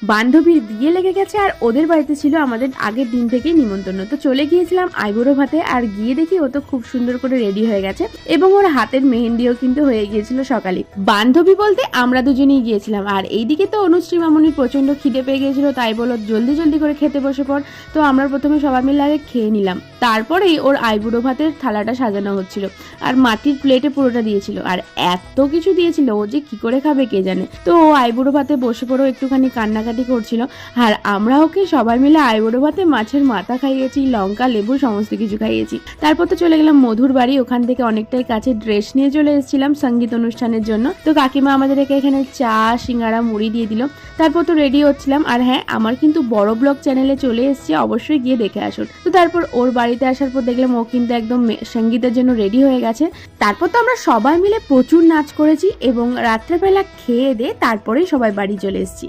বান্ধবীর বিয়ে লেগে গেছে আর ওদের বাড়িতে ছিল আমাদের আগের দিন থেকেই নিমন্ত্রণ। তো চলে গিয়েছিলাম আইবুড়ো ভাতে, আর গিয়ে দেখি ও তো খুব সুন্দর করে রেডি হয়ে গেছে এবং ওর হাতের মেহেন্দিও কিন্তু হয়ে গিয়েছিল সকালে। বান্ধবী বলতে আমরা দুজনেই গিয়েছিলাম। আর এইদিকে তো অনুশ্রী মামনির প্রচন্ড খিদে পেয়ে গিয়েছিল, তাই বলো জলদি জলদি করে খেতে বসে পড়। তো আমরা প্রথমে সবাই মিলে আগে খেয়ে নিলাম, তারপরেই ওর আইবুড়ো ভাতের থালাটা সাজানো হচ্ছিল আর মাটির প্লেটে পুরোটা দিয়েছিল। আর এত কিছু দিয়েছিল, ও যে কি করে খাবে কে জানে। তো ও আইবুড়ো ভাতে বসে পড়ো একটুখানি কান্নাকাটি করছিল, আর আমরা ওকে সবাই মিলে আইবুড়ো ভাতে মাছের মাথা খাইয়েছি, লঙ্কা লেবু সমস্ত কিছু খাইয়েছি। তারপর তো চলে গেলাম মধুর বাড়ি, ওখান থেকে অনেকটাই কাছে ড্রেস নিয়ে চলে এসেছিলাম সঙ্গীত অনুষ্ঠানের জন্য। তো কাকিমা আমাদেরকে এখানে চা সিঙ্গারা মুড়ি দিয়ে দিল। তারপর তো রেডি হচ্ছিলাম, আর হ্যাঁ আমার কিন্তু বড় ব্লগ চ্যানেলে চলে এসেছি, অবশ্যই গিয়ে দেখে আসুন। তো তারপর ওর বাড়িতে আসার পর দেখলাম ও কিন্তু একদম সঙ্গীতের জন্য রেডি হয়ে গেছে। তারপর তো আমরা সবাই মিলে প্রচুর নাচ করেছি এবং রাত্রেবেলা খেয়ে দিয়ে তারপরেই সবাই বাড়ি চলে এসেছি।